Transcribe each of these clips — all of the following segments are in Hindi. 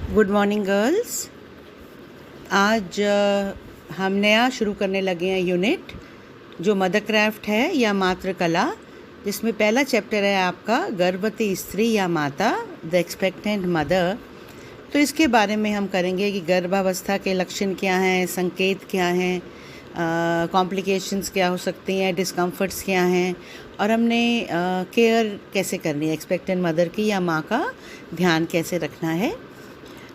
Good morning girls. आज हम नया शुरू करने लगे हैं यूनिट जो मदर क्राफ्ट है या मातृकला, जिसमें पहला चैप्टर है आपका गर्भवती स्त्री या माता, द एक्सपेक्टेंट मदर। तो इसके बारे में हम करेंगे कि गर्भावस्था के लक्षण क्या हैं, संकेत क्या हैं, कॉम्प्लिकेशंस क्या हो सकती हैं, डिस्कम्फर्ट्स क्या हैं, और हमने केयर कैसे करनी है एक्सपेक्टेंट मदर की या माँ का ध्यान कैसे रखना है।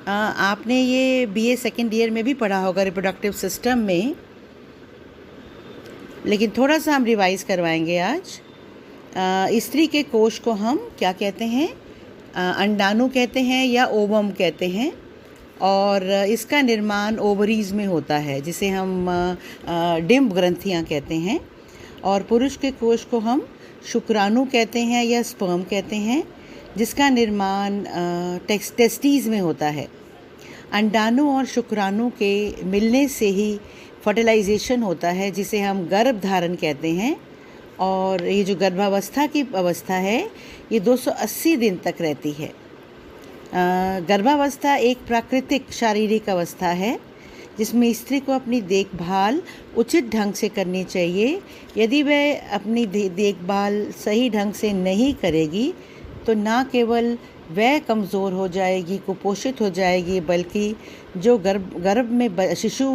आपने ये बीए सेकेंड ईयर में भी पढ़ा होगा रिप्रोडक्टिव सिस्टम में, लेकिन थोड़ा सा हम रिवाइज करवाएंगे आज। स्त्री के कोश को हम क्या कहते हैं? अंडाणु कहते हैं या ओवम कहते हैं, और इसका निर्माण ओवरीज में होता है जिसे हम डिंब ग्रंथियाँ कहते हैं। और पुरुष के कोश को हम शुक्राणु कहते हैं या स्पर्म कहते हैं, जिसका निर्माण टेस्टीज में होता है। अंडाणु और शुक्राणु के मिलने से ही फर्टिलाइजेशन होता है, जिसे हम गर्भ धारण कहते हैं। और ये जो गर्भावस्था की अवस्था है ये 280 दिन तक रहती है। गर्भावस्था एक प्राकृतिक शारीरिक अवस्था है जिसमें स्त्री को अपनी देखभाल उचित ढंग से करनी चाहिए। यदि वह अपनी देखभाल सही ढंग से नहीं करेगी तो ना केवल वह कमज़ोर हो जाएगी, कुपोषित हो जाएगी, बल्कि जो गर्भ में शिशु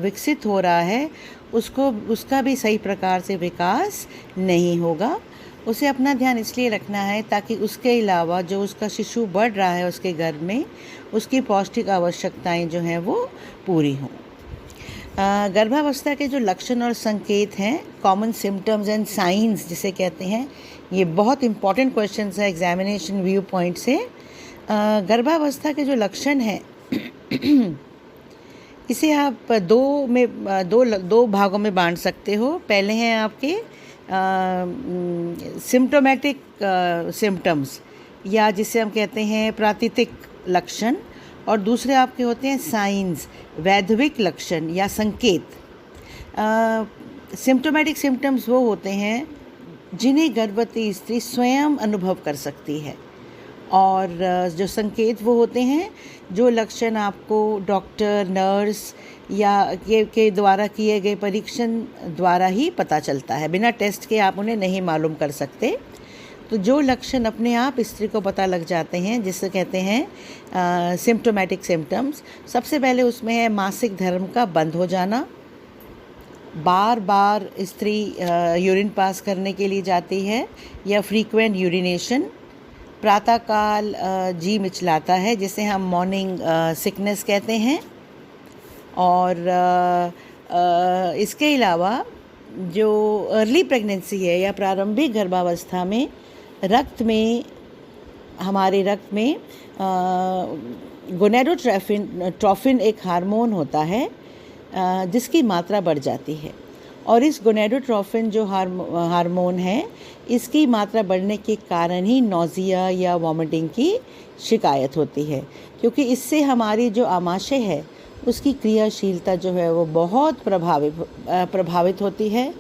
विकसित हो रहा है उसका भी सही प्रकार से विकास नहीं होगा। उसे अपना ध्यान इसलिए रखना है ताकि उसके अलावा जो उसका शिशु बढ़ रहा है उसके गर्भ में, उसकी पौष्टिक आवश्यकताएं जो हैं वो पूरी हों। गर्भावस्था के जो लक्षण और संकेत हैं, कॉमन सिम्टम्स एंड साइंस जिसे कहते हैं, ये बहुत इंपॉर्टेंट क्वेश्चंस है एग्जामिनेशन व्यू पॉइंट से। गर्भावस्था के जो लक्षण हैं इसे आप दो भागों में बांट सकते हो। पहले हैं आपके सिम्टोमेटिक सिम्टम्स या जिसे हम कहते हैं प्रातीतिक लक्षण, और दूसरे आपके होते हैं साइंस, वैधविक लक्षण या संकेत। सिम्टोमेटिक सिम्टम्स वो होते हैं जिन्हें गर्भवती स्त्री स्वयं अनुभव कर सकती है, और जो संकेत वो होते हैं जो लक्षण आपको डॉक्टर, नर्स या के द्वारा किए गए परीक्षण द्वारा ही पता चलता है। बिना टेस्ट के आप उन्हें नहीं मालूम कर सकते। तो जो लक्षण अपने आप स्त्री को पता लग जाते हैं जिसे कहते हैं सिम्टोमेटिक सिम्टम्स। सबसे पहले उसमें है मासिक धर्म का बंद हो जाना, बार बार स्त्री यूरिन पास करने के लिए जाती है या फ्रीक्वेंट यूरिनेशन, प्रातःकाल जी मिचलाता है जिसे हम मॉर्निंग सिकनेस कहते हैं, और इसके अलावा जो अर्ली प्रेगनेंसी है या प्रारंभिक गर्भावस्था में हमारे रक्त में गोनेडोट्रोफिन एक हार्मोन होता है जिसकी मात्रा बढ़ जाती है, और इस गोनेडोट्रोफिन जो हार्मोन है इसकी मात्रा बढ़ने के कारण ही नौजिया या वॉमिटिंग की शिकायत होती है, क्योंकि इससे हमारी जो आमाशय है उसकी क्रियाशीलता जो है वो बहुत प्रभावित होती है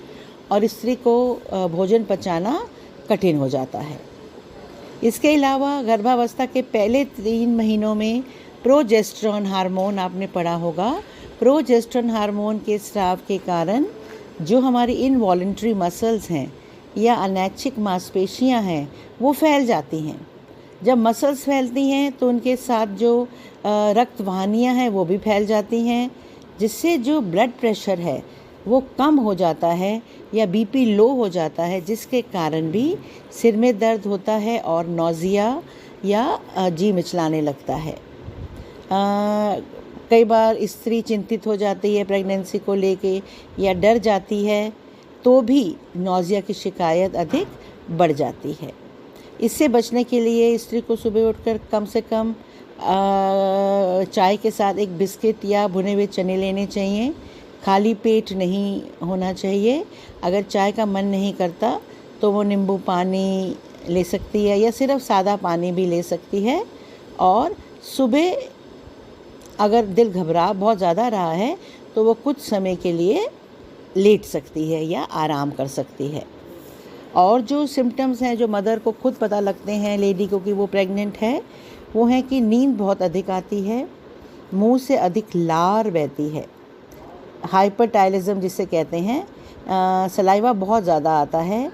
और स्त्री को भोजन पचाना कठिन हो जाता है। इसके अलावा गर्भावस्था के पहले 3 महीनों में प्रोजेस्टेरोन हार्मोन आपने पढ़ा होगा। प्रोजेस्टेरोन हार्मोन के स्राव के कारण जो हमारी इनवॉलेंट्री मसल्स हैं या अनैच्छिक मांसपेशियां हैं वो फैल जाती हैं। जब मसल्स फैलती हैं तो उनके साथ जो रक्त वाहिनियां हैं वो भी फैल जाती हैं, जिससे जो ब्लड प्रेशर है वो कम हो जाता है या बीपी लो हो जाता है, जिसके कारण भी सिर में दर्द होता है और नौजिया या जी मिचलाने लगता है। कई बार स्त्री चिंतित हो जाती है प्रेगनेंसी को लेके या डर जाती है तो भी नौजिया की शिकायत अधिक बढ़ जाती है। इससे बचने के लिए स्त्री को सुबह उठकर कम से कम चाय के साथ एक बिस्किट या भुने हुए चने लेने चाहिए। खाली पेट नहीं होना चाहिए। अगर चाय का मन नहीं करता तो वो नींबू पानी ले सकती है या सिर्फ सादा पानी भी ले सकती है, और सुबह अगर दिल घबरा बहुत ज़्यादा रहा है तो वो कुछ समय के लिए लेट सकती है या आराम कर सकती है। और जो सिम्टम्स हैं जो मदर को खुद पता लगते हैं लेडी को कि वो प्रेग्नेंट है, वो हैं कि नींद बहुत अधिक आती है, मुंह से अधिक लार बहती है, हाइपरटाइलिज्म जिसे कहते हैं, सलाइवा बहुत ज़्यादा आता है,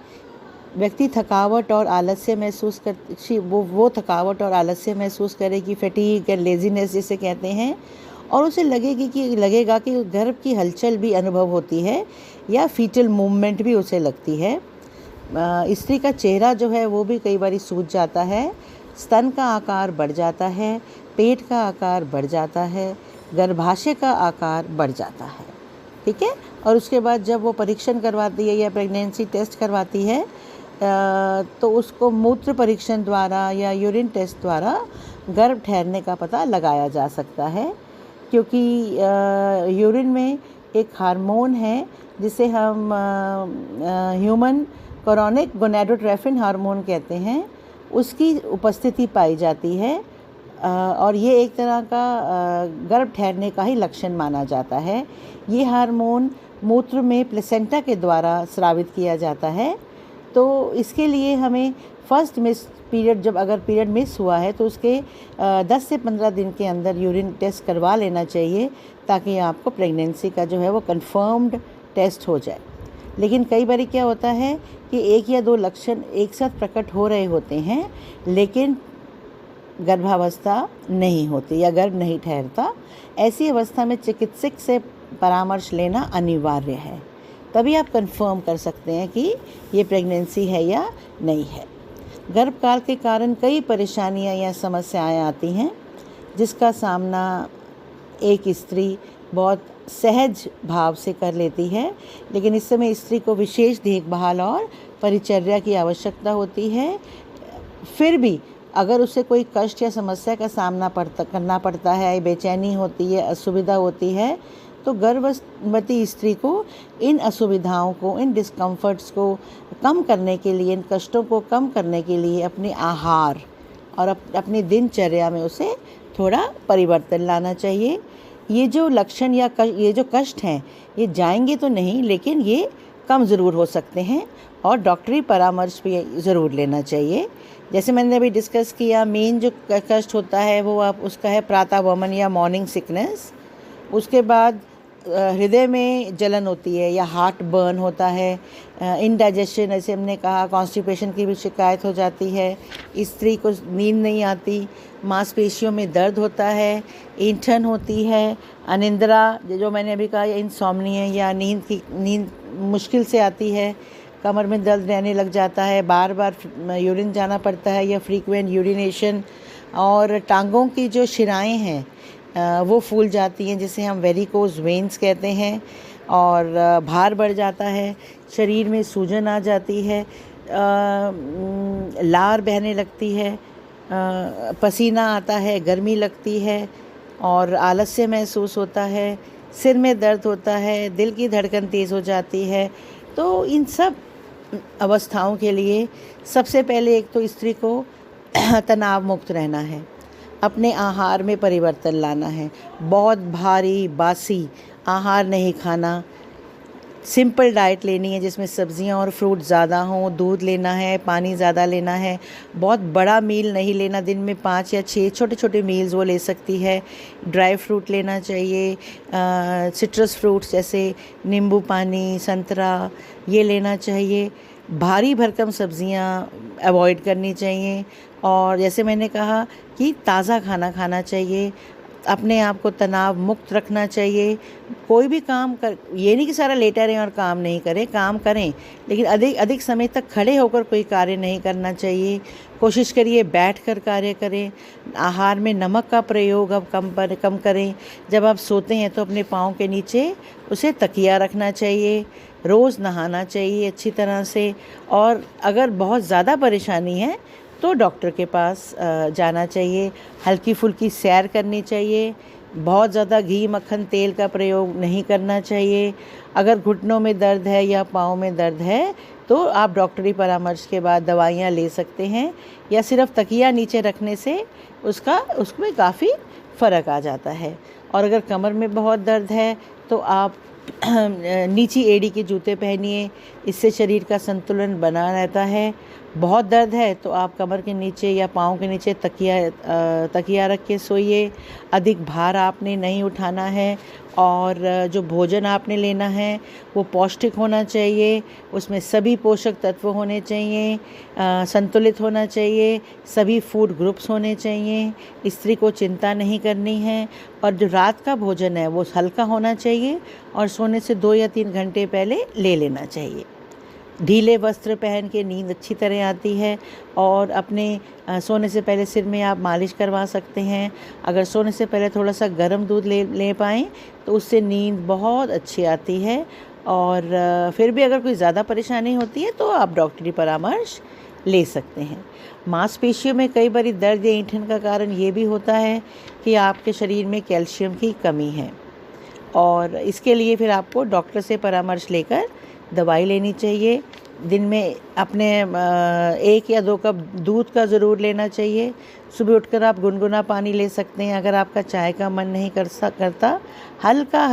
व्यक्ति थकावट और आलस्य महसूस कर वो थकावट और आलस्य महसूस करेगी, फैटीग एंड लेजीनेस जिसे कहते हैं, और उसे लगेगा कि गर्भ की हलचल भी अनुभव होती है या फीटल मूवमेंट भी उसे लगती है। स्त्री का चेहरा जो है वो भी कई बार सूज जाता है, स्तन का आकार बढ़ जाता है, पेट का आकार बढ़ जाता है, गर्भाशय का आकार बढ़ जाता है। ठीक है। और उसके बाद जब वो परीक्षण करवाती है या प्रेगनेंसी टेस्ट करवाती है तो उसको मूत्र परीक्षण द्वारा या यूरिन टेस्ट द्वारा गर्भ ठहरने का पता लगाया जा सकता है, क्योंकि यूरिन में एक हार्मोन है जिसे हम ह्यूमन कोरोनिक गोनेडोट्रोफिन हार्मोन कहते हैं, उसकी उपस्थिति पाई जाती है और ये एक तरह का गर्भ ठहरने का ही लक्षण माना जाता है। ये हार्मोन मूत्र में प्लेसेंटा के द्वारा स्रावित किया जाता है। तो इसके लिए हमें फर्स्ट मिस पीरियड, जब अगर पीरियड मिस हुआ है तो उसके 10 से 15 दिन के अंदर यूरिन टेस्ट करवा लेना चाहिए, ताकि आपको प्रेगनेंसी का जो है वो कंफर्म्ड टेस्ट हो जाए। लेकिन कई बार क्या होता है कि एक या दो लक्षण एक साथ प्रकट हो रहे होते हैं, लेकिन गर्भावस्था नहीं होती या गर्भ नहीं ठहरता। ऐसी अवस्था में चिकित्सक से परामर्श लेना अनिवार्य है, तभी आप कंफर्म कर सकते हैं कि ये प्रेगनेंसी है या नहीं है। गर्भकाल के कारण कई परेशानियां या समस्याएं आती हैं, जिसका सामना एक स्त्री बहुत सहज भाव से कर लेती है, लेकिन इस समय स्त्री को विशेष देखभाल और परिचर्या की आवश्यकता होती है। फिर भी अगर उसे कोई कष्ट या समस्या का सामना करना पड़ता है, बेचैनी होती है, असुविधा होती है, तो गर्भवती स्त्री को इन असुविधाओं को, इन डिस्कम्फर्ट्स को कम करने के लिए, इन कष्टों को कम करने के लिए अपने आहार और अपनी दिनचर्या में उसे थोड़ा परिवर्तन लाना चाहिए। ये जो लक्षण या ये जो कष्ट हैं, ये जाएंगे तो नहीं, लेकिन ये कम ज़रूर हो सकते हैं और डॉक्टरी परामर्श भी ज़रूर लेना चाहिए। जैसे मैंने अभी डिस्कस किया, मेन जो कष्ट होता है वो उसका है प्रातः वमन या मॉर्निंग सिकनेस। उसके बाद हृदय में जलन होती है या हार्ट बर्न होता है, इनडाइजेशन, ऐसे हमने कहा, कॉन्स्टिपेशन की भी शिकायत हो जाती है, स्त्री को नींद नहीं आती, मांसपेशियों में दर्द होता है, ऐंठन होती है, अनिंद्रा जो मैंने अभी कहा, इंसोम्निया या नींद मुश्किल से आती है, कमर में दर्द रहने लग जाता है, बार बार यूरिन जाना पड़ता है या फ्रीक्वेंट यूरिनेशन, और टांगों की जो शिराएं हैं वो फूल जाती हैं, जिसे हम वेरिकोज वेन्स कहते हैं, और भार बढ़ जाता है, शरीर में सूजन आ जाती है, लार बहने लगती है, पसीना आता है, गर्मी लगती है और आलस्य महसूस होता है, सिर में दर्द होता है, दिल की धड़कन तेज़ हो जाती है। तो इन सब अवस्थाओं के लिए सबसे पहले एक तो स्त्री को तनाव मुक्त रहना है, अपने आहार में परिवर्तन लाना है, बहुत भारी बासी आहार नहीं खाना, सिंपल डाइट लेनी है जिसमें सब्जियां और फ्रूट ज़्यादा हों, दूध लेना है, पानी ज़्यादा लेना है, बहुत बड़ा मील नहीं लेना, दिन में 5 या 6 छोटे छोटे मील्स वो ले सकती है, ड्राई फ्रूट लेना चाहिए, सिट्रस फ्रूट्स जैसे नींबू पानी, संतरा, ये लेना चाहिए, भारी भरकम सब्जियां अवॉइड करनी चाहिए, और जैसे मैंने कहा कि ताज़ा खाना खाना चाहिए, अपने आप को तनाव मुक्त रखना चाहिए। कोई भी काम कर, ये नहीं कि सारा लेटा रहें और काम नहीं करें, काम करें, लेकिन अधिक समय तक खड़े होकर कोई कार्य नहीं करना चाहिए। कोशिश करिए बैठकर कार्य करें। आहार में नमक का प्रयोग अब कम करें। जब आप सोते हैं तो अपने पाँव के नीचे उसे तकिया रखना चाहिए। रोज़ नहाना चाहिए अच्छी तरह से, और अगर बहुत ज़्यादा परेशानी है तो डॉक्टर के पास जाना चाहिए। हल्की फुल्की सैर करनी चाहिए। बहुत ज़्यादा घी, मक्खन, तेल का प्रयोग नहीं करना चाहिए। अगर घुटनों में दर्द है या पाँव में दर्द है तो आप डॉक्टरी परामर्श के बाद दवाइयाँ ले सकते हैं, या सिर्फ तकिया नीचे रखने से उसमें काफ़ी फ़र्क आ जाता है। और अगर कमर में बहुत दर्द है तो आप नीची एड़ी के जूते पहनिए, इससे शरीर का संतुलन बना रहता है। बहुत दर्द है तो आप कमर के नीचे या पाँव के नीचे तकिया रख के सोइए। अधिक भार आपने नहीं उठाना है और जो भोजन आपने लेना है वो पौष्टिक होना चाहिए, उसमें सभी पोषक तत्व होने चाहिए, संतुलित होना चाहिए, सभी फूड ग्रुप्स होने चाहिए। स्त्री को चिंता नहीं करनी है और जो रात का भोजन है वो हल्का होना चाहिए और सोने से 2 या 3 घंटे पहले ले लेना चाहिए। ढीले वस्त्र पहन के नींद अच्छी तरह आती है और अपने सोने से पहले सिर में आप मालिश करवा सकते हैं। अगर सोने से पहले थोड़ा सा गर्म दूध ले पाएँ तो उससे नींद बहुत अच्छी आती है। और फिर भी अगर कोई ज़्यादा परेशानी होती है तो आप डॉक्टरी परामर्श ले सकते हैं। मांसपेशियों में कई बार दर्द या ऐंठन का कारण ये भी होता है कि आपके शरीर में कैल्शियम की कमी है और इसके लिए फिर आपको डॉक्टर से परामर्श लेकर दवाई लेनी चाहिए। दिन में अपने 1 या 2 कप दूध का ज़रूर लेना चाहिए। सुबह उठकर आप गुनगुना पानी ले सकते हैं। अगर आपका चाय का मन नहीं करता, हल्का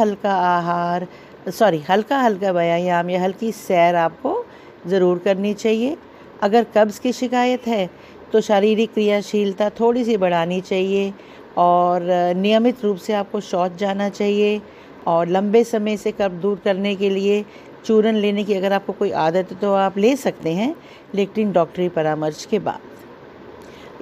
हल्का व्यायाम या हल्की सैर आपको ज़रूर करनी चाहिए। अगर कब्ज़ की शिकायत है तो शारीरिक क्रियाशीलता थोड़ी सी बढ़ानी चाहिए और नियमित रूप से आपको शौच जाना चाहिए। और लंबे समय से कब्ज़ दूर करने के लिए चूरन लेने की अगर आपको कोई आदत है तो आप ले सकते हैं, लेकिन डॉक्टरी परामर्श के बाद।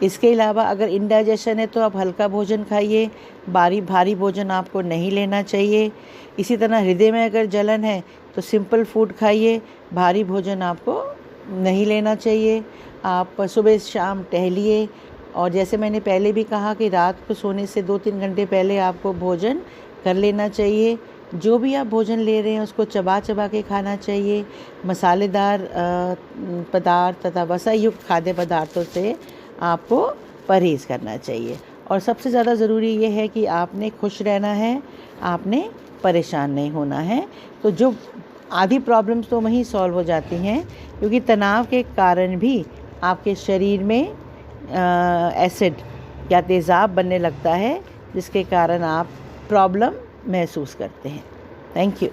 इसके अलावा अगर इंडाइजेशन है तो आप हल्का भोजन खाइए, भारी भोजन आपको नहीं लेना चाहिए। इसी तरह हृदय में अगर जलन है तो सिंपल फूड खाइए, भारी भोजन आपको नहीं लेना चाहिए। आप सुबह शाम टहलिए और जैसे मैंने पहले भी कहा कि रात को सोने से 2-3 घंटे पहले आपको भोजन कर लेना चाहिए। जो भी आप भोजन ले रहे हैं उसको चबा के खाना चाहिए। मसालेदार पदार्थ तथा वसा युक्त खाद्य पदार्थों से आपको परहेज़ करना चाहिए। और सबसे ज़्यादा ज़रूरी ये है कि आपने खुश रहना है, आपने परेशान नहीं होना है। तो जो आधी प्रॉब्लम्स तो वहीं सॉल्व हो जाती हैं, क्योंकि तनाव के कारण भी आपके शरीर में एसिड या तेज़ाब बनने लगता है, जिसके कारण आप प्रॉब्लम महसूस करते हैं। Thank you.